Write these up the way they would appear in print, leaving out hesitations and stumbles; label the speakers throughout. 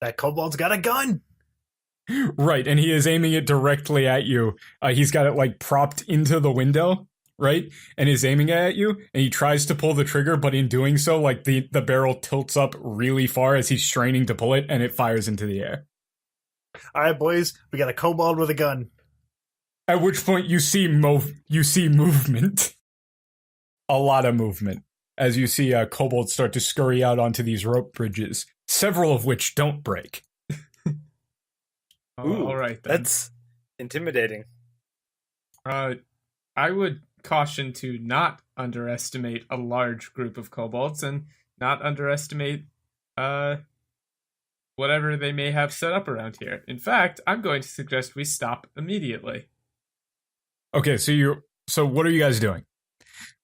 Speaker 1: That kobold's got a gun.
Speaker 2: Right, and he is aiming it directly at you. He's got it like propped into the window, right? And is aiming it at you, and he tries to pull the trigger, but in doing so, like the barrel tilts up really far as he's straining to pull it, and it fires into the air.
Speaker 1: All right, boys, we got a kobold with a gun.
Speaker 2: At which point you see movement. A lot of movement. As you see kobolds start to scurry out onto these rope bridges, several of which don't break.
Speaker 3: Ooh, all right, then.
Speaker 4: That's intimidating.
Speaker 3: I would caution to not underestimate a large group of kobolds and not underestimate whatever they may have set up around here. In fact, I'm going to suggest we stop immediately.
Speaker 2: Okay, so what are you guys doing?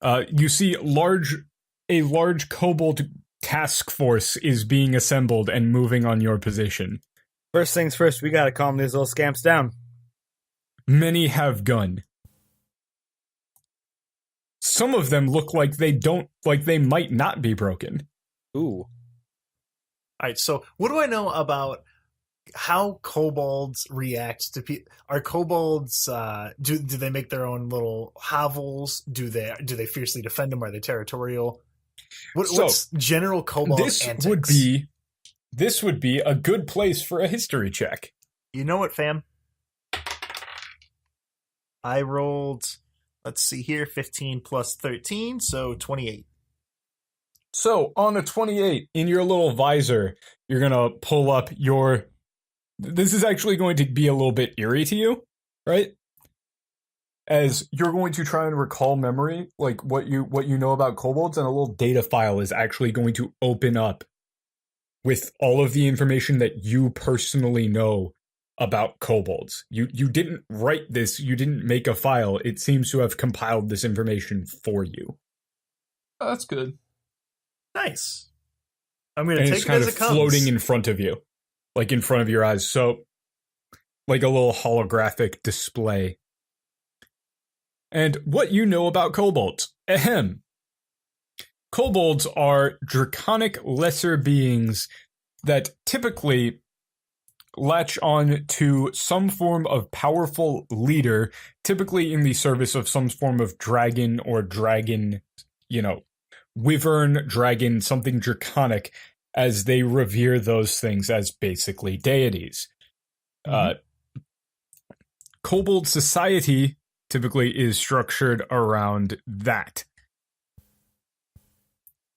Speaker 2: You see a large kobold task force is being assembled and moving on your position.
Speaker 4: First things first, we gotta calm these little scamps down.
Speaker 2: Many have gun. Some of them look like they might not be broken.
Speaker 4: Ooh.
Speaker 1: All right, so what do I know about how kobolds react to people? Are kobolds do they make their own little hovels? Do they fiercely defend them? Are they territorial? What's general kobold antics?
Speaker 2: This would be a good place for a history check.
Speaker 1: You know what, fam? I rolled, let's see here, 15 plus 13, so 28.
Speaker 2: So, on a 28, in your little visor, you're going to pull up your... This is actually going to be a little bit eerie to you, right? As you're going to try and recall memory, like what you know about kobolds, and a little data file is actually going to open up with all of the information that you personally know about kobolds. You didn't write this, you didn't make a file. It seems to have compiled this information for you.
Speaker 3: Oh, that's good.
Speaker 1: Nice. I'm going to
Speaker 2: And
Speaker 1: take
Speaker 2: it's
Speaker 1: it
Speaker 2: kind
Speaker 1: as
Speaker 2: of
Speaker 1: it comes.
Speaker 2: floating in front of you, like in front of your eyes. So, like a little holographic display. And what you know about kobolds. Ahem. Kobolds are draconic lesser beings that typically latch on to some form of powerful leader, typically in the service of some form of dragon or dragon, wyvern, dragon, something draconic, as they revere those things as basically deities. Mm-hmm. Kobold society typically is structured around that.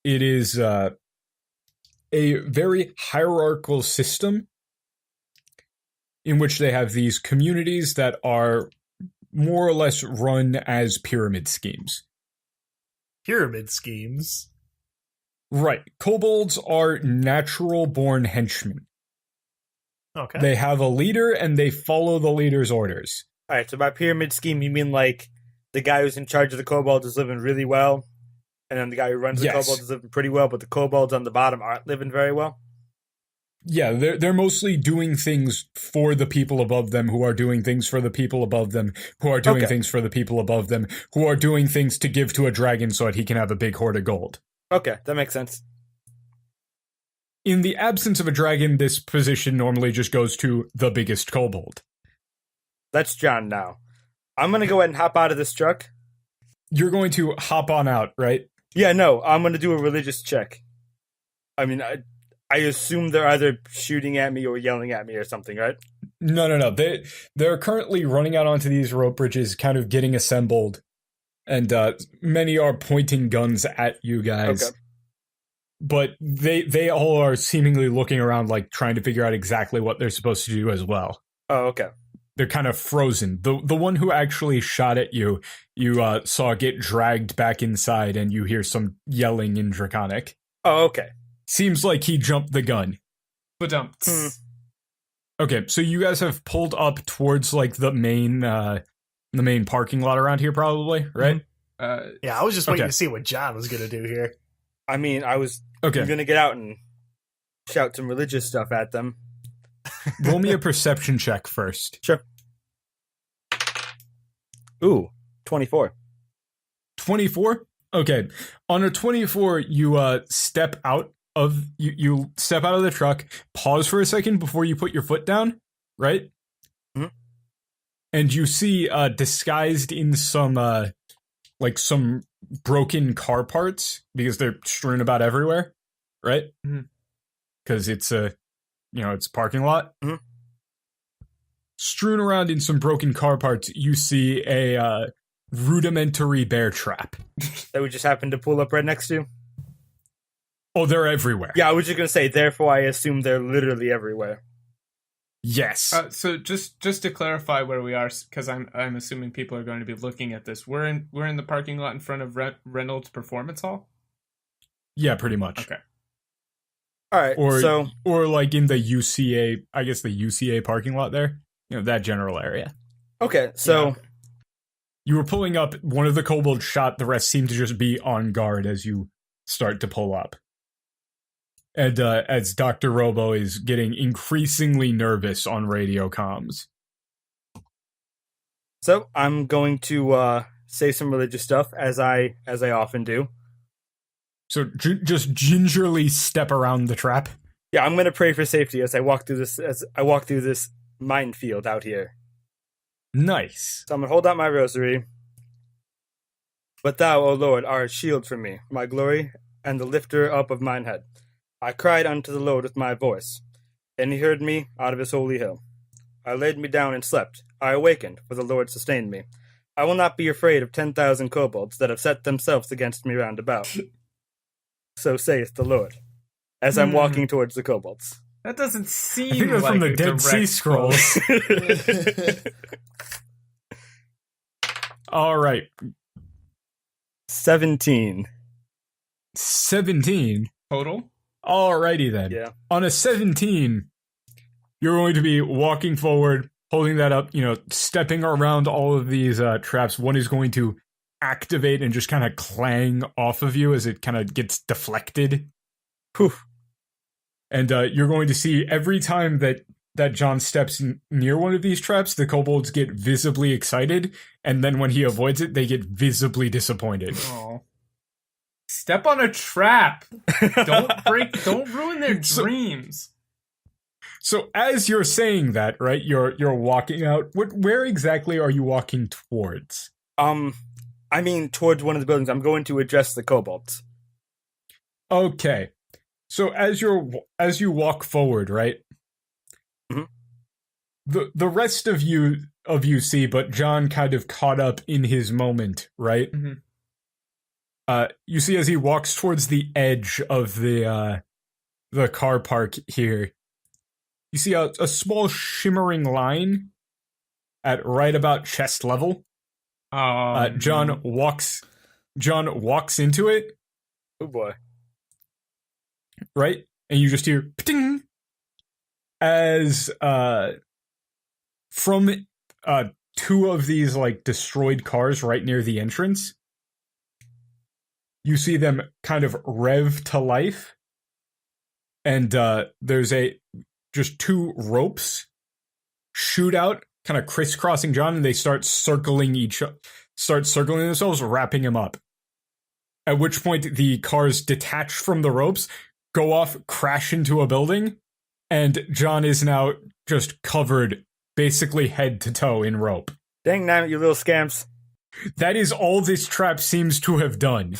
Speaker 2: It is a very hierarchical system in which they have these communities that are more or less run as pyramid schemes.
Speaker 1: Pyramid schemes?
Speaker 2: Right. Kobolds are natural-born henchmen.
Speaker 1: Okay.
Speaker 2: They have a leader, and they follow the leader's orders.
Speaker 4: All right, so by pyramid scheme, you mean like the guy who's in charge of the kobolds is living really well, and then the guy who runs the kobolds is living pretty well, but the kobolds on the bottom aren't living very well?
Speaker 2: Yeah, they're mostly doing things for the people above them, who are doing things for the people above them, who are doing things for the people above them, who are doing things to give to a dragon so that he can have a big hoard of gold.
Speaker 4: Okay, that makes sense.
Speaker 2: In the absence of a dragon, this position normally just goes to the biggest kobold.
Speaker 4: That's John now. I'm going to go ahead and hop out of this truck.
Speaker 2: You're going to hop on out, right?
Speaker 4: Yeah, no, I'm going to do a religious check. I mean, I assume they're either shooting at me or yelling at me or something, right?
Speaker 2: No. They're currently running out onto these rope bridges, kind of getting assembled, and many are pointing guns at you guys. Okay. But they all are seemingly looking around, like trying to figure out exactly what they're supposed to do as well.
Speaker 4: Oh, okay.
Speaker 2: They're kind of frozen. The one who actually shot at you, saw get dragged back inside, and you hear some yelling in Draconic.
Speaker 4: Oh, okay.
Speaker 2: Seems like he jumped the gun.
Speaker 3: Ba-dumps.
Speaker 2: Okay, so you guys have pulled up towards like the main parking lot around here, probably, right?
Speaker 1: Yeah, I was just waiting to see what John was gonna do here.
Speaker 4: I mean, I was gonna get out and shout some religious stuff at them.
Speaker 2: Roll me a perception check first.
Speaker 4: Sure. Ooh, 24.
Speaker 2: 24? Okay. On a 24, you step out of you step out of the truck, pause for a second before you put your foot down, right?
Speaker 4: Mhm.
Speaker 2: And you see disguised in some some broken car parts, because they're strewn about everywhere, right? Because it's it's a parking lot.
Speaker 4: Mhm.
Speaker 2: Strewn around in some broken car parts, you see a rudimentary bear trap.
Speaker 4: That we just happened to pull up right next to?
Speaker 2: Oh, they're everywhere.
Speaker 4: Yeah, I was just going to say, therefore I assume they're literally everywhere.
Speaker 2: Yes.
Speaker 3: So just to clarify where we are, because I'm assuming people are going to be looking at this. We're in the parking lot in front of Reynolds Performance Hall.
Speaker 2: Yeah, pretty much.
Speaker 3: Okay.
Speaker 4: All right,
Speaker 2: or like in the UCA, I guess the UCA parking lot there, that general area.
Speaker 4: Okay, so...
Speaker 3: Yeah.
Speaker 2: You were pulling up, one of the kobolds shot, the rest seemed to just be on guard as you start to pull up. And as Dr. Robo is getting increasingly nervous on radio comms.
Speaker 4: So I'm going to say some religious stuff, as I often do.
Speaker 2: So just gingerly step around the trap.
Speaker 4: Yeah, I'm going to pray for safety as I walk through this minefield out here.
Speaker 2: Nice.
Speaker 4: So I'm going to hold out my rosary. But thou, O Lord, art a shield for me, my glory, and the lifter up of mine head. I cried unto the Lord with my voice, and he heard me out of his holy hill. I laid me down and slept. I awakened, for the Lord sustained me. I will not be afraid of 10,000 kobolds that have set themselves against me round about. So saith the Lord, as I'm walking towards the kobolds.
Speaker 3: That doesn't seem
Speaker 2: I think that's
Speaker 3: like
Speaker 2: from the
Speaker 3: a
Speaker 2: Dead Sea
Speaker 3: direct
Speaker 2: Scrolls. All right.
Speaker 4: 17.
Speaker 2: 17.
Speaker 3: total.
Speaker 2: Alrighty then.
Speaker 4: Yeah.
Speaker 2: On a 17, you're going to be walking forward, holding that up, stepping around all of these traps. One is going to activate and just kind of clang off of you as it kind of gets deflected.
Speaker 4: Whew.
Speaker 2: And you're going to see every time that John steps near one of these traps, the kobolds get visibly excited, and then when he avoids it, they get visibly disappointed.
Speaker 3: Oh. Step on a trap. Don't ruin their dreams.
Speaker 2: So as you're saying that, right, you're walking out. Where exactly are you walking towards?
Speaker 4: I mean towards one of the buildings. I'm going to address the kobolds.
Speaker 2: Okay. So as you walk forward, right?
Speaker 4: Mhm.
Speaker 2: The rest of you see, but John kind of caught up in his moment, right?
Speaker 3: Mm-hmm.
Speaker 2: You see as he walks towards the edge of the car park here, you see a small shimmering line at right about chest level. John walks into it.
Speaker 4: Oh boy.
Speaker 2: Right? And you just hear pting as from two of these destroyed cars right near the entrance. You see them kind of rev to life, and there's just two ropes shoot out, kind of crisscrossing John, and they start circling themselves, wrapping him up. At which point the cars detach from the ropes, go off, crash into a building, and John is now just covered basically head to toe in rope.
Speaker 4: Dang nabbit, you little scamps.
Speaker 2: That is all this trap seems to have done.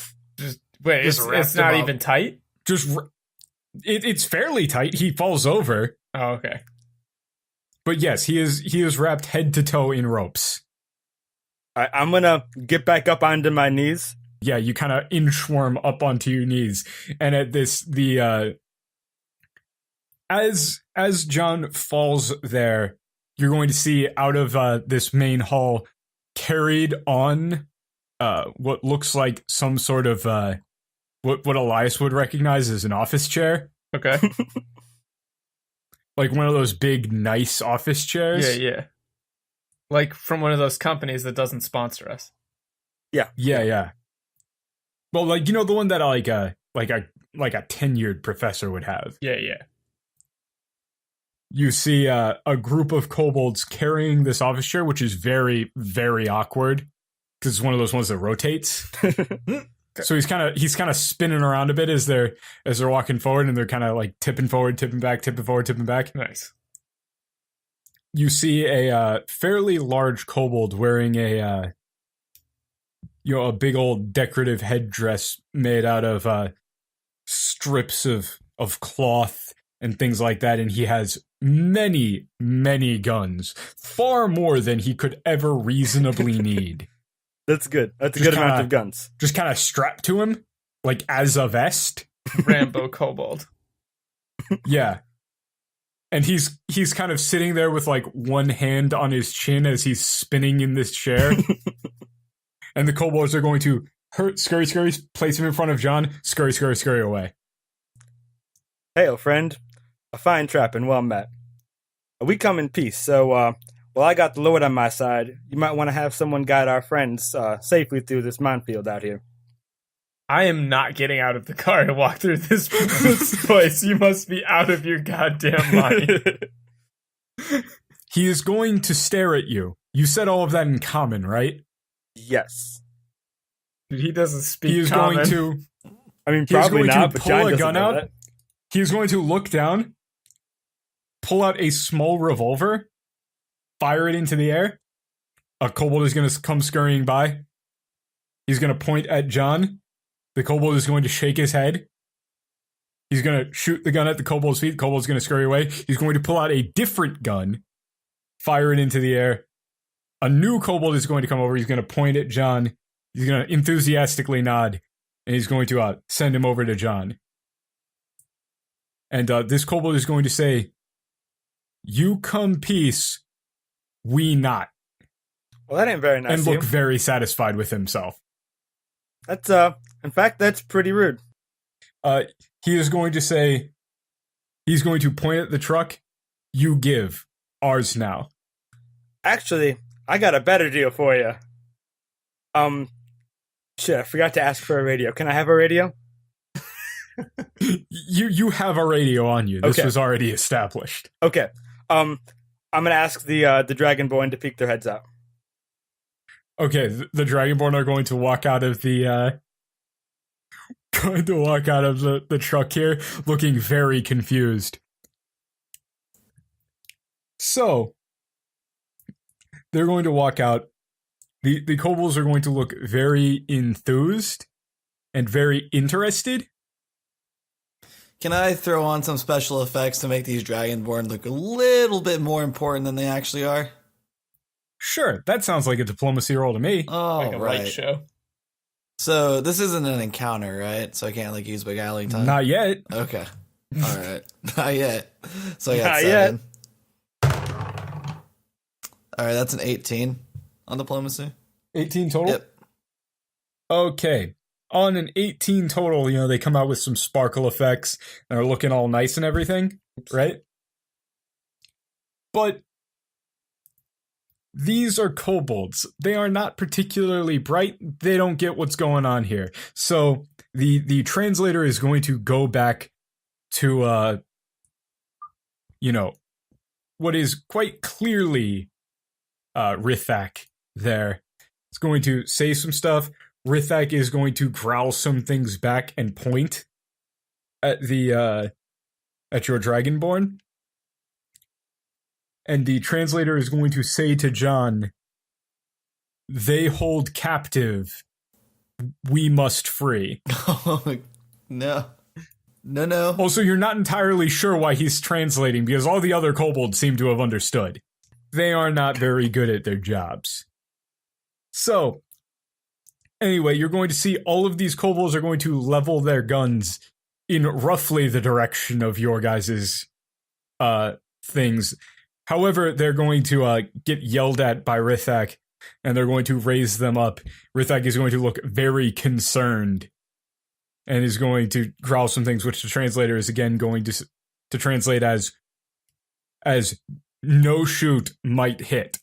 Speaker 3: Wait, it's not even tight?
Speaker 2: It's fairly tight. He falls over.
Speaker 3: Oh, okay.
Speaker 2: But yes, he is wrapped head to toe in ropes.
Speaker 4: I'm gonna get back up onto my knees.
Speaker 2: Yeah, you kind of inchworm up onto your knees, and at this, as John falls there, you're going to see out of this main hall, carried on what looks like some sort of what Elias would recognize as an office chair.
Speaker 3: Okay.
Speaker 2: Like one of those big, nice office chairs.
Speaker 3: Yeah. Like from one of those companies that doesn't sponsor us.
Speaker 2: Yeah. Well, the one that like a tenured professor would have.
Speaker 3: Yeah.
Speaker 2: You see a group of kobolds carrying this office chair, which is very, very awkward because it's one of those ones that rotates. So he's kind of spinning around a bit as they're walking forward, and they're kind of like tipping forward, tipping back, tipping forward, tipping back.
Speaker 3: Nice.
Speaker 2: You see a fairly large kobold wearing a big old decorative headdress made out of strips of cloth and things like that, and he has many, many guns, far more than he could ever reasonably need.
Speaker 4: That's good. That's a
Speaker 2: Just
Speaker 4: good amount
Speaker 2: kinda-
Speaker 4: of guns.
Speaker 2: Just kind of strapped to him, like as a vest.
Speaker 3: Rambo Kobold.
Speaker 2: Yeah. And he's kind of sitting there with like one hand on his chin as he's spinning in this chair. And the kobolds are going to scurry, place him in front of John, scurry away.
Speaker 4: Hail, friend. A fine trap and well met. We come in peace, so while I got the Lord on my side, you might want to have someone guide our friends safely through this minefield out here.
Speaker 3: I am not getting out of the car to walk through this place. You must be out of your goddamn mind.
Speaker 2: He is going to stare at you. You said all of that in common, right?
Speaker 4: Yes.
Speaker 3: He doesn't speak
Speaker 2: He is
Speaker 3: common.
Speaker 2: going to
Speaker 4: I mean,
Speaker 2: He's
Speaker 4: probably
Speaker 2: going to
Speaker 4: not, but
Speaker 2: pull
Speaker 4: John
Speaker 2: a
Speaker 4: doesn't
Speaker 2: gun
Speaker 4: know
Speaker 2: out.
Speaker 4: that.
Speaker 2: He is going to look down, pull out a small revolver, fire it into the air. A kobold is going to come scurrying by. He's going to point at John. The kobold is going to shake his head. He's going to shoot the gun at the kobold's feet. The kobold's going to scurry away. He's going to pull out a different gun, fire it into the air. A new kobold is going to come over. He's going to point at John. He's going to enthusiastically nod, and he's going to send him over to John. And this kobold is going to say, "You come peace, we not,"
Speaker 4: Well, that ain't very nice.
Speaker 2: and
Speaker 4: of
Speaker 2: look
Speaker 4: you.
Speaker 2: very satisfied with himself.
Speaker 4: That's in fact, that's pretty rude.
Speaker 2: He is going to say, he's going to point at the truck. "You give, ours now."
Speaker 4: Actually, I got a better deal for you. Shit, I forgot to ask for a radio. Can I have a radio?
Speaker 2: You have a radio on you. This
Speaker 4: Okay.
Speaker 2: was already established.
Speaker 4: Okay. I'm gonna ask the Dragonborn to peek their heads out.
Speaker 2: Okay, the Dragonborn are going to walk out of the the truck here, looking very confused. So they're going to walk out. The kobolds are going to look very enthused and very interested.
Speaker 5: Can I throw on some special effects to make these Dragonborn look a little bit more important than they actually are?
Speaker 2: Sure, that sounds like a diplomacy roll to me.
Speaker 5: Oh,
Speaker 3: Like a
Speaker 5: right.
Speaker 3: light show.
Speaker 5: So this isn't an encounter, right? So I can't like use beguiling time.
Speaker 2: Not yet.
Speaker 5: Okay. All right. Not yet. So I got
Speaker 4: Not
Speaker 5: 7. All right, that's an 18 on diplomacy.
Speaker 2: 18 total?
Speaker 5: Yep.
Speaker 2: Okay. On an 18 total, they come out with some sparkle effects and are looking all nice and everything, right? But these are kobolds. They are not particularly bright. They don't get what's going on here. So the translator is going to go back to what is quite clearly Rithrak there. It's going to say some stuff. Rithrak is going to growl some things back and point at the at your Dragonborn. And the translator is going to say to John, "They hold captive. We must free."
Speaker 5: No. No.
Speaker 2: Also, you're not entirely sure why he's translating, because all the other kobolds seem to have understood. They are not very good at their jobs. So, anyway, you're going to see all of these kobolds are going to level their guns in roughly the direction of your guys' things. However, they're going to get yelled at by Rithrak, and they're going to raise them up. Rithrak is going to look very concerned, and is going to growl some things, which the translator is again going to translate as "no shoot, might hit."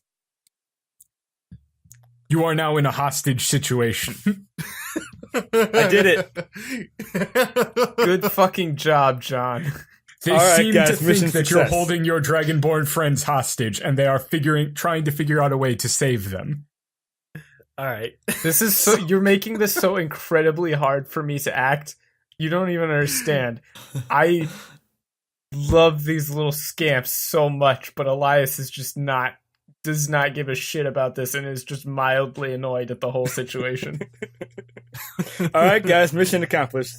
Speaker 2: You are now in a hostage situation.
Speaker 4: I did it.
Speaker 3: Good fucking job, John.
Speaker 2: They
Speaker 4: All right,
Speaker 2: seem
Speaker 4: guys,
Speaker 2: to think
Speaker 4: mission
Speaker 2: that you're
Speaker 4: success.
Speaker 2: holding your Dragonborn friends hostage, and they are trying to figure out a way to save them.
Speaker 1: All right.
Speaker 3: This is so you're making this so incredibly hard for me to act. You don't even understand. I love these little scamps so much, but Elias is just does not give a shit about this and is just mildly annoyed at the whole situation.
Speaker 4: All right, guys, mission accomplished.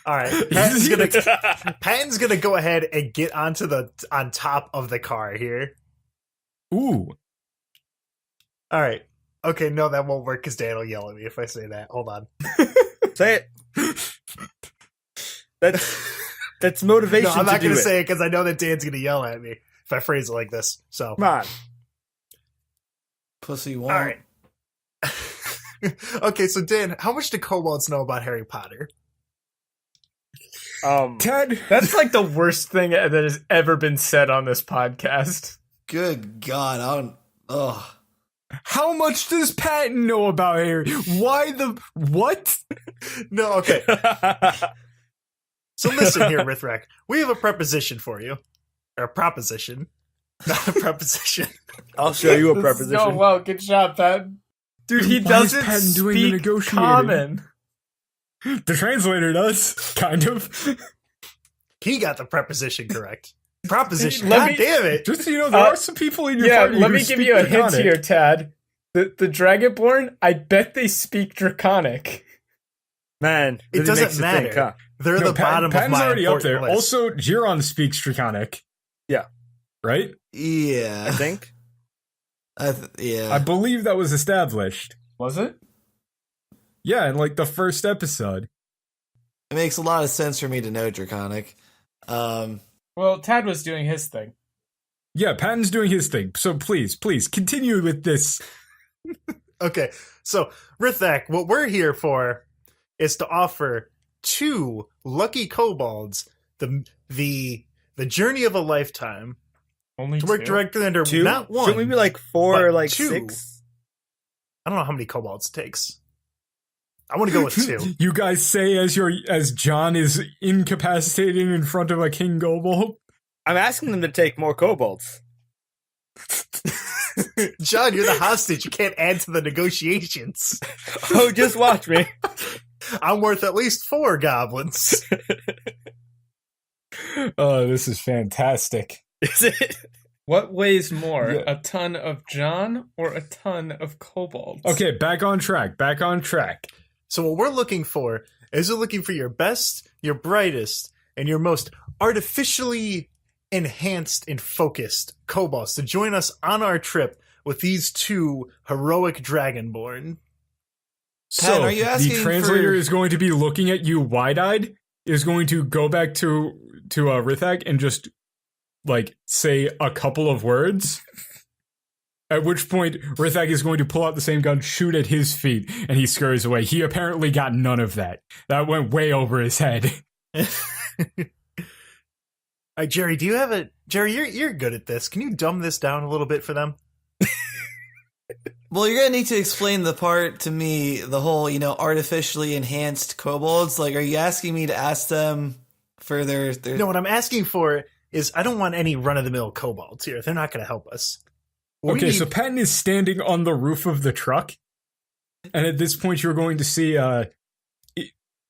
Speaker 1: All right. Patton's gonna go ahead and get on top of the car here.
Speaker 2: Ooh.
Speaker 1: All right. Okay, no, that won't work because Dan will yell at me if I say that. Hold on.
Speaker 4: Say it. That's motivation.
Speaker 1: No, I'm not
Speaker 4: to
Speaker 1: going
Speaker 4: do
Speaker 1: to
Speaker 4: it.
Speaker 1: say it because I know that Dan's going to yell at me if I phrase it like this. So,
Speaker 4: Come on.
Speaker 5: Pussy won't.
Speaker 1: all right. Okay, so Dan, how much do kobolds know about Harry Potter?
Speaker 2: Ted,
Speaker 3: That's like the worst thing that has ever been said on this podcast.
Speaker 5: Good God, I don't. Ugh.
Speaker 2: how much does Patton know about Harry? Why the what?
Speaker 1: No, okay. So listen here, Rithrak. We have a preposition for you. Or a proposition. Not a preposition.
Speaker 4: I'll show you a
Speaker 3: This is
Speaker 4: preposition.
Speaker 3: so well, good job, Pat. Dude, he
Speaker 2: Why is
Speaker 3: doesn't
Speaker 2: Patton doing the
Speaker 3: speak
Speaker 2: negotiating?
Speaker 3: common.
Speaker 2: The translator does, kind of.
Speaker 1: He got the preposition correct. Proposition.
Speaker 3: Let
Speaker 1: God
Speaker 3: me-
Speaker 1: damn it.
Speaker 2: Just so you know, there are some people in your
Speaker 3: Yeah,
Speaker 2: party
Speaker 3: let
Speaker 2: who
Speaker 3: me give
Speaker 2: speak
Speaker 3: you a hint
Speaker 2: Draconic.
Speaker 3: here, Tad. The Dragonborn, I bet they speak Draconic.
Speaker 4: Man,
Speaker 1: It
Speaker 4: really
Speaker 1: doesn't
Speaker 4: makes you
Speaker 1: matter.
Speaker 4: think, huh?
Speaker 1: They're
Speaker 2: No,
Speaker 1: the bottom
Speaker 2: Patton's
Speaker 1: of my
Speaker 2: already up there.
Speaker 1: important list.
Speaker 2: Also, Giron speaks Draconic.
Speaker 4: Yeah.
Speaker 2: Right?
Speaker 5: Yeah.
Speaker 4: I think.
Speaker 5: Yeah.
Speaker 2: I believe that was established.
Speaker 3: Was it?
Speaker 2: Yeah, in like the first episode.
Speaker 5: It makes a lot of sense for me to know Draconic.
Speaker 3: Well, Tad was doing his thing.
Speaker 2: Yeah, Patton's doing his thing. So please, continue with this.
Speaker 1: Okay, so Rithak, what we're here for is to offer 2 lucky kobolds the journey of a lifetime
Speaker 3: Only
Speaker 1: to work
Speaker 3: two?
Speaker 1: directly under
Speaker 4: 2?
Speaker 1: not one.
Speaker 4: Shouldn't we be like 4
Speaker 1: but
Speaker 4: or like
Speaker 1: 2.
Speaker 4: 6?
Speaker 1: I don't know how many kobolds it takes. I want to go with 2.
Speaker 2: You guys say as John is incapacitated in front of a king kobold.
Speaker 4: I'm asking them to take more kobolds.
Speaker 1: John, you're the hostage. You can't add to the negotiations.
Speaker 4: Oh, just watch me.
Speaker 1: I'm worth at least 4 goblins.
Speaker 2: Oh, this is fantastic.
Speaker 4: Is it?
Speaker 3: What weighs more,
Speaker 2: Yeah.
Speaker 3: a ton of John or a ton of kobolds?
Speaker 2: Okay, back on track.
Speaker 1: So what we're looking for is we're looking for your best, your brightest, and your most artificially enhanced and focused kobolds to join us on our trip with these 2 heroic dragonborn.
Speaker 5: Pat,
Speaker 2: So
Speaker 5: are you asking
Speaker 2: the translator
Speaker 5: for-
Speaker 2: is going to be looking at you wide-eyed, is going to go back to Rithak and just like say a couple of words. At which point, Rithak is going to pull out the same gun, shoot at his feet, and he scurries away. He apparently got none of that. That went way over his head.
Speaker 1: All right, Jerry, do you have a Jerry? You're good at this. Can you dumb this down a little bit for them?
Speaker 5: Well, you're gonna need to explain the part to me, the whole, artificially enhanced kobolds. Like, are you asking me to ask them for their
Speaker 1: No, what I'm asking for is I don't want any run-of-the-mill kobolds here. They're not going to help us. What we
Speaker 2: Okay,
Speaker 1: need-
Speaker 2: so Patton is standing on the roof of the truck, and at this point, you're going to see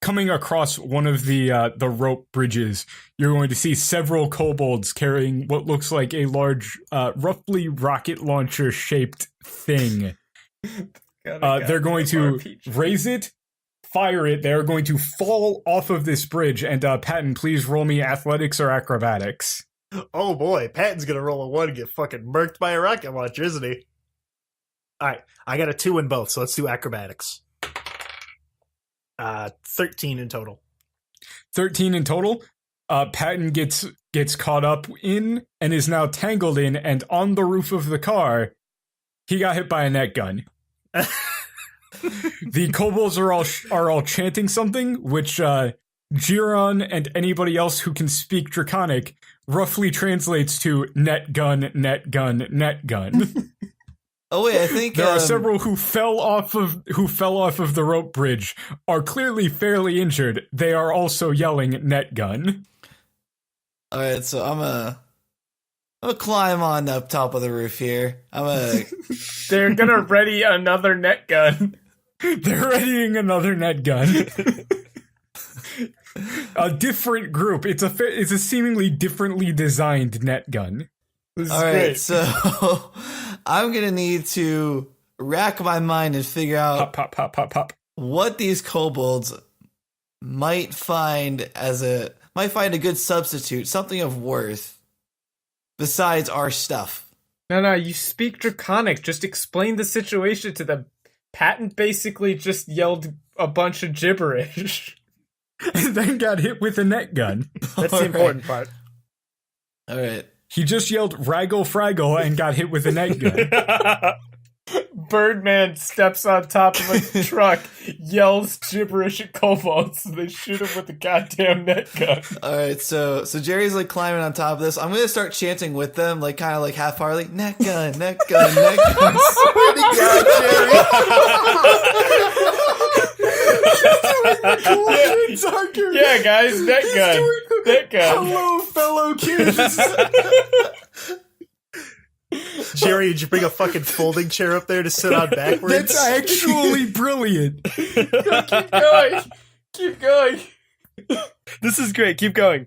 Speaker 2: coming across one of the rope bridges. You're going to see several kobolds carrying what looks like a large, roughly rocket launcher shaped thing. They're going to raise it, fire it. They're going to fall off of this bridge. And Patton, please roll me athletics or acrobatics.
Speaker 1: Oh boy, Patton's gonna roll a 1 and get fucking murked by a rocket launcher, isn't he? Alright, I got a 2 in both, so let's do acrobatics. 13 in total.
Speaker 2: 13 in total. Patton gets caught up in and is now tangled in and on the roof of the car. He got hit by a net gun. The kobolds are all chanting something, which Giron and anybody else who can speak Draconic roughly translates to net gun, net gun, net gun.
Speaker 5: Oh wait, I think
Speaker 2: There are several who fell off of the rope bridge, are clearly fairly injured. They are also yelling net gun.
Speaker 5: All right, so I'm gonna climb on up top of the roof here. I'm gonna.
Speaker 3: They're gonna ready another net gun.
Speaker 2: They're readying another net gun. A different group. It's a seemingly differently designed net gun.
Speaker 3: This is
Speaker 5: All right,
Speaker 3: great.
Speaker 5: so I'm gonna need to rack my mind and figure out
Speaker 2: Pop, pop, pop, pop, pop.
Speaker 5: what these kobolds might find a good substitute, something of worth besides our stuff.
Speaker 3: No, you speak Draconic. Just explain the situation to them. Patton basically just yelled a bunch of gibberish.
Speaker 2: And then got hit with a net gun.
Speaker 4: That's
Speaker 5: All
Speaker 4: the
Speaker 5: right.
Speaker 4: important part.
Speaker 5: All right.
Speaker 2: He just yelled "Raggle Fraggle" and got hit with a net gun.
Speaker 3: Birdman steps on top of a truck, yells gibberish at kobolds, so they shoot him with a goddamn net gun.
Speaker 5: All right, so Jerry's like climbing on top of this. I'm gonna start chanting with them, like kind of like half-heartedly, net gun, net gun, net gun. Swear to God, Jerry.
Speaker 3: Yeah, guys, net gun. Net gun.
Speaker 2: Hello, fellow kids.
Speaker 1: Jerry, did you bring a fucking folding chair up there to sit on backwards?
Speaker 2: That's actually brilliant.
Speaker 3: Keep going. Keep going.
Speaker 4: This is great. Keep going.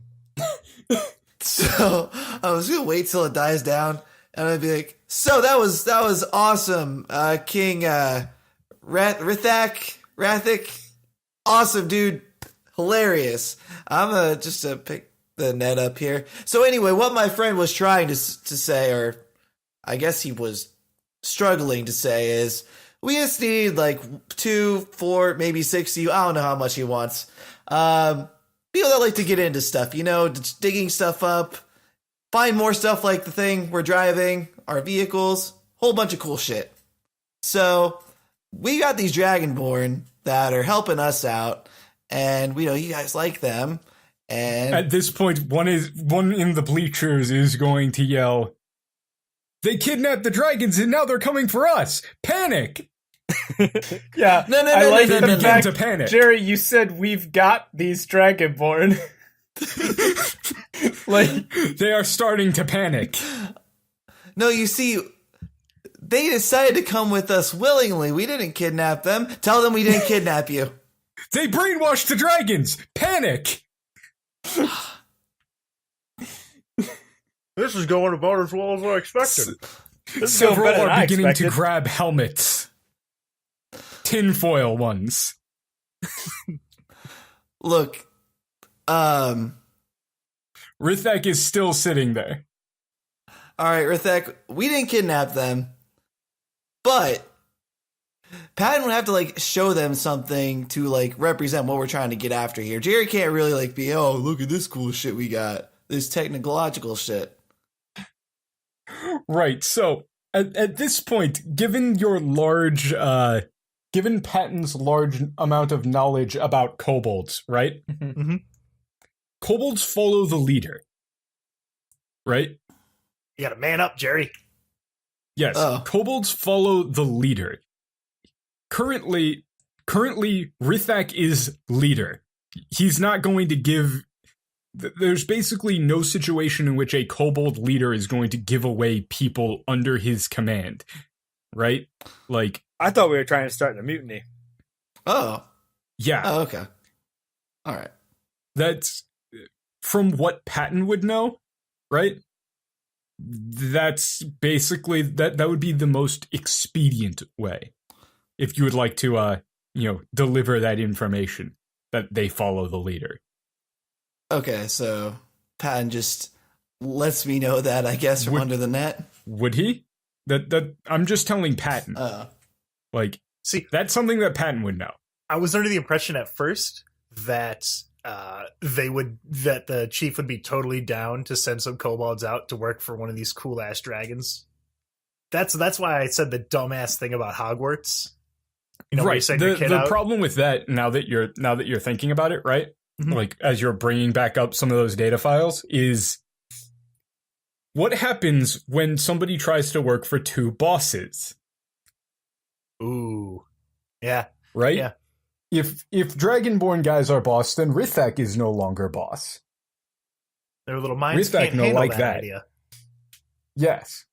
Speaker 5: So I was gonna wait till it dies down, and I'd be like, "So that was awesome, King Rithrak, awesome, dude, hilarious." I'm gonna just pick the net up here. So anyway, what my friend was trying to say, or I guess he was struggling to say, is we just need like 2, 4, maybe 6 of you. I don't know how much he wants. People that like to get into stuff, just digging stuff up, find more stuff like the thing we're driving, our vehicles, whole bunch of cool shit. So we got these Dragonborn that are helping us out, and we know you guys like them. And
Speaker 2: At this point, one in the bleachers is going to yell, "They kidnapped the dragons and now they're coming for us! Panic!"
Speaker 3: Yeah.
Speaker 5: No,
Speaker 3: I like
Speaker 5: no,
Speaker 3: the
Speaker 5: no,
Speaker 3: fact,
Speaker 2: to panic.
Speaker 3: Jerry, you said we've got these Dragonborn. Like,
Speaker 2: They are starting to panic.
Speaker 5: no, you see, they decided to come with us willingly. We didn't kidnap them. Tell them we didn't kidnap you.
Speaker 2: They brainwashed the dragons! Panic!
Speaker 1: This is going about as well as I expected.
Speaker 4: This is going
Speaker 2: Several
Speaker 4: better than
Speaker 2: are
Speaker 4: I
Speaker 2: beginning to
Speaker 4: expected.
Speaker 2: grab helmets. Tinfoil ones.
Speaker 5: Look,
Speaker 2: Rithak is still sitting there.
Speaker 5: all right, Rithak, we didn't kidnap them, but Patton would have to like show them something to like represent what we're trying to get after here. Jerry can't really like be, oh, look at this cool shit we got, this technological shit.
Speaker 2: Right, so at this point, given Patton's large amount of knowledge about kobolds, right?
Speaker 1: Mhm.
Speaker 2: Kobolds follow the leader. Right?
Speaker 1: You gotta man up, Jerry.
Speaker 2: Yes,
Speaker 5: Oh.
Speaker 2: kobolds follow the leader. Currently, Rithak is leader. He's not going to give... There's basically no situation in which a kobold leader is going to give away people under his command. Right? Like,
Speaker 4: I thought we were trying to start a mutiny.
Speaker 5: Oh,
Speaker 2: yeah,
Speaker 5: okay. All right.
Speaker 2: that's... From what Patton would know, right? That's basically... That would be the most expedient way. If you would like to, deliver that information, that they follow the leader.
Speaker 5: Okay, so Patton just lets me know that, I guess, from
Speaker 2: Would-
Speaker 5: under the net.
Speaker 2: Would he? That I'm just telling Patton. Like,
Speaker 1: See,
Speaker 2: that's something that Patton would know.
Speaker 1: I was under the impression at first that that the chief would be totally down to send some kobolds out to work for one of these cool ass dragons. That's why I said the dumbass thing about Hogwarts. Where you
Speaker 2: Right.
Speaker 1: send your kid
Speaker 2: The
Speaker 1: out.
Speaker 2: problem with that, now that you're thinking about it, right?
Speaker 1: Mhm.
Speaker 2: Like, as you're bringing back up some of those data files, is what happens when somebody tries to work for two bosses,
Speaker 1: Ooh, yeah.
Speaker 2: right?
Speaker 1: Yeah.
Speaker 2: If Dragonborn guys are boss, then Rithak is no longer boss.
Speaker 1: Their little minds
Speaker 2: Rithak
Speaker 1: can't
Speaker 2: no
Speaker 1: handle
Speaker 2: like
Speaker 1: that
Speaker 2: that.
Speaker 1: idea.
Speaker 2: Yes.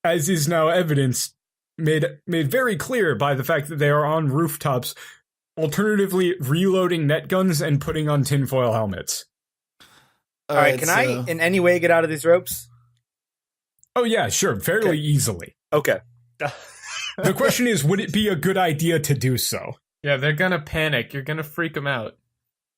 Speaker 2: As is now evidenced, made very clear by the fact that they are on rooftops, alternatively reloading net guns and putting on tinfoil helmets.
Speaker 4: All right, can I in any way get out of these ropes?
Speaker 2: Oh yeah, sure, fairly
Speaker 4: Okay.
Speaker 2: easily.
Speaker 4: Okay.
Speaker 2: The question is, would it be a good idea to do so?
Speaker 3: Yeah, they're gonna panic. You're gonna freak them out.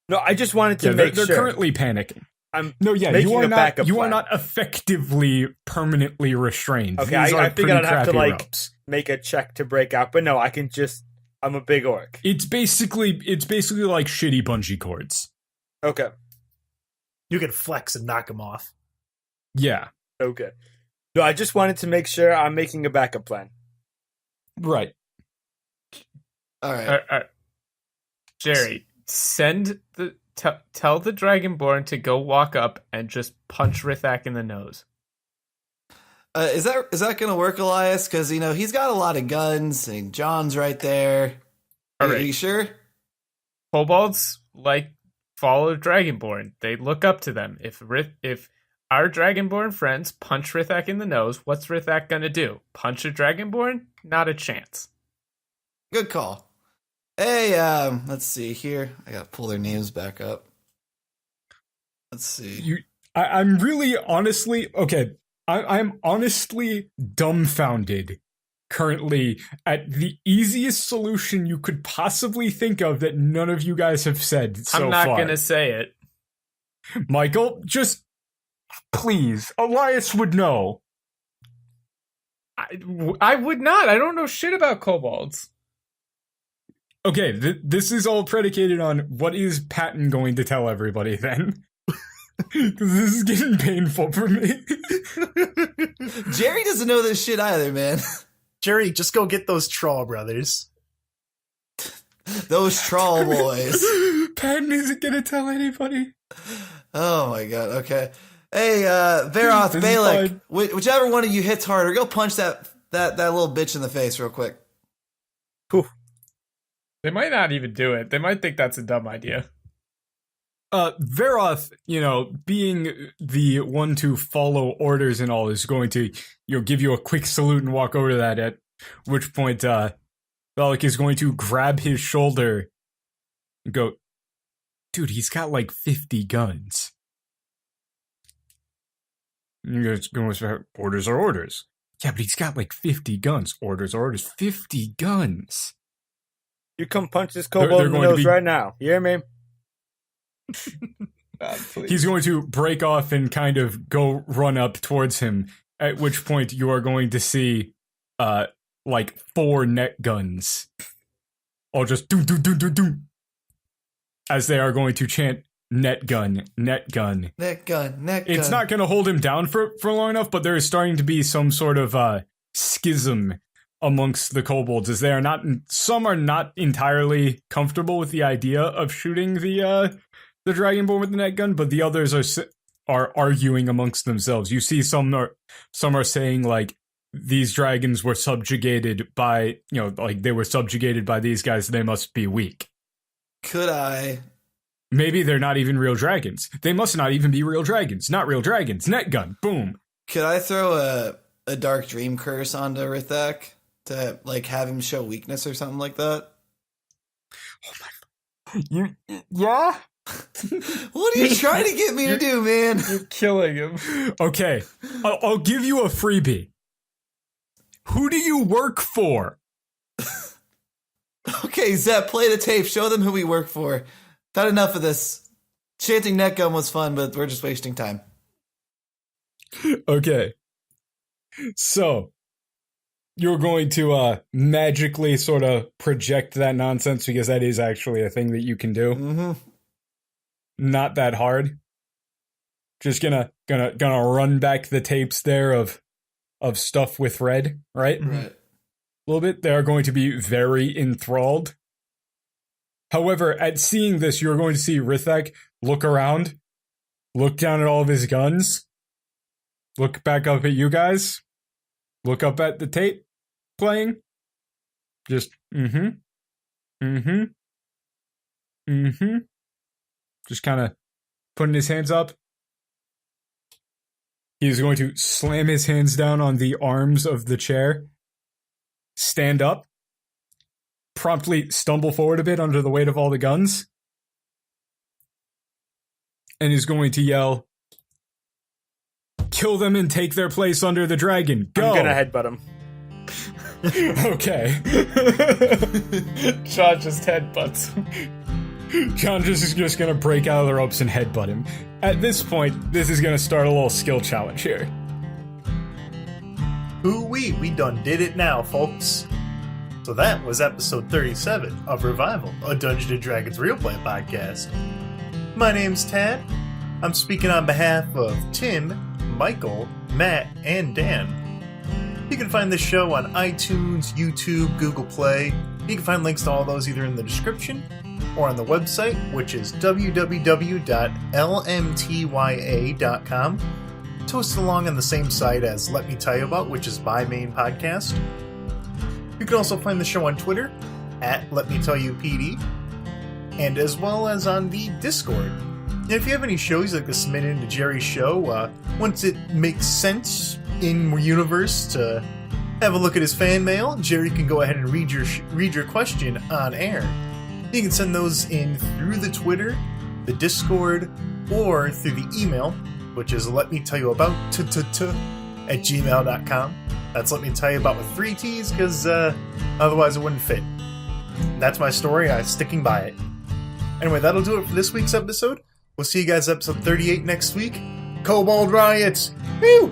Speaker 4: No, I just wanted to
Speaker 2: Yeah,
Speaker 4: make
Speaker 2: they're
Speaker 4: sure.
Speaker 2: currently panicking.
Speaker 4: I'm
Speaker 2: No, yeah,
Speaker 4: making
Speaker 2: you are
Speaker 4: a
Speaker 2: not.
Speaker 4: backup
Speaker 2: You are
Speaker 4: plan.
Speaker 2: not effectively permanently restrained.
Speaker 4: Okay,
Speaker 2: These are
Speaker 4: I figured
Speaker 2: pretty
Speaker 4: I'd have to,
Speaker 2: crappy
Speaker 4: like-
Speaker 2: ropes.
Speaker 4: make a check to break out, but no, I can just. I'm a big orc.
Speaker 2: It's basically like shitty bungee cords.
Speaker 4: Okay.
Speaker 1: You can flex and knock them off.
Speaker 2: Yeah,
Speaker 4: Okay. No, I just wanted to make sure I'm making a backup plan.
Speaker 2: right.
Speaker 5: All right.
Speaker 3: Jerry, tell the Dragonborn to go walk up and just punch Rithrak in the nose.
Speaker 5: Is that gonna work, Elias? Because he's got a lot of guns, and John's right there.
Speaker 3: All
Speaker 5: Are
Speaker 3: right.
Speaker 5: you sure?
Speaker 3: Kobolds follow Dragonborn. They look up to them. If our Dragonborn friends punch Rithrak in the nose, what's Rithrak gonna do? Punch a Dragonborn? Not a chance.
Speaker 5: Good call. Hey, let's see here. I gotta pull their names back up. Let's see.
Speaker 2: I'm really honestly okay. I'm honestly dumbfounded currently at the easiest solution you could possibly think of that none of you guys have said so
Speaker 3: I'm not
Speaker 2: far.
Speaker 3: gonna say it.
Speaker 2: Michael, just please. Elias would know.
Speaker 3: I would not. I don't know shit about kobolds.
Speaker 2: Okay, this is all predicated on what is Patton going to tell everybody then? Because this is getting painful for me.
Speaker 5: Jerry doesn't know this shit either, man.
Speaker 1: Jerry, just go get those troll brothers.
Speaker 5: Those troll boys.
Speaker 2: Patton isn't going to tell anybody.
Speaker 5: Oh my god. Okay. Hey, Veroth,
Speaker 2: This is
Speaker 5: Balak,
Speaker 2: fine.
Speaker 5: whichever one of you hits harder, go punch that little bitch in the face real quick.
Speaker 3: They might not even do it. They might think that's a dumb idea.
Speaker 2: Veroth, being the one to follow orders and all, is going to, give you a quick salute and walk over to that, at which point, Balak is going to grab his shoulder and go, dude, he's got like 50 guns. And he goes, orders are orders. Yeah, but he's got like 50 guns. Orders are orders. 50 guns.
Speaker 4: You come punch this
Speaker 2: They're
Speaker 4: kobold in the
Speaker 2: going to
Speaker 4: nose
Speaker 2: be-
Speaker 4: right now. You hear me?
Speaker 2: He's going to break off and kind of go run up towards him, at which point you are going to see like 4 net guns all just doom doom doom doom doom as they are going to chant net gun, net gun.
Speaker 5: Neck gun.
Speaker 2: It's not going to hold him down for long enough, but there is starting to be some sort of schism amongst the kobolds, as some are not entirely comfortable with the idea of shooting the dragonborn with the net gun, but the others are arguing amongst themselves. You see some are saying like these dragons were subjugated by they were subjugated by these guys, they must be weak.
Speaker 5: Could I?
Speaker 2: Maybe they're not even real dragons. They must not even be real dragons. Not real dragons. Net gun. Boom.
Speaker 5: Could I throw a dark dream curse onto Rithak to have him show weakness or something like that?
Speaker 2: Yeah?
Speaker 5: What are you trying to get me to do, man?
Speaker 3: You're killing him.
Speaker 2: Okay. I'll give you a freebie. Who do you work for?
Speaker 5: Okay, Zep, play the tape. Show them who we work for. Not enough of this. Chanting net gun was fun, but we're just wasting time.
Speaker 2: Okay. So, you're going to magically sort of project that nonsense, because that is actually a thing that you can do.
Speaker 5: Mm-hmm.
Speaker 2: Not that hard. Just gonna run back the tapes there of stuff with red, right?
Speaker 5: Right.
Speaker 2: A little bit. They are going to be very enthralled. However, at seeing this, you're going to see Rithrak look around, look down at all of his guns, look back up at you guys, look up at the tape playing. Just, just kind of putting his hands up. He is going to slam his hands down on the arms of the chair, stand up, promptly stumble forward a bit under the weight of all the guns, and is going to yell, "Kill them and take their place under the dragon. Go!"
Speaker 4: I'm gonna headbutt him.
Speaker 2: Okay.
Speaker 3: John just headbutts.
Speaker 2: John is just gonna break out of the ropes and headbutt him. At this point, this is gonna start a little skill challenge here.
Speaker 1: Ooh-wee, we done did it now, folks. So that was episode 37 of Revival, a Dungeons & Dragons Real Play podcast. My name's Tad. I'm speaking on behalf of Tim, Michael, Matt, and Dan. You can find this show on iTunes, YouTube, Google Play. You can find links to all those either in the description or on the website, which is www.lmtya.com. Toast along on the same site as Let Me Tell You About, which is my main podcast. You can also find the show on Twitter, at Let Me Tell You PD, and as well as on the Discord. And if you have any shows you'd like to submit into Jerry's show, once it makes sense in universe to have a look at his fan mail, Jerry can go ahead and read your question on air. You can send those in through the Twitter, the Discord, or through the email, which is letmetellyyouabout@gmail.com. That's Let Me Tell You About with 3 T's, because otherwise it wouldn't fit. That's my story. I'm sticking by it. Anyway, that'll do it for this week's episode. We'll see you guys episode 38 next week. Kobold Riots! Woo!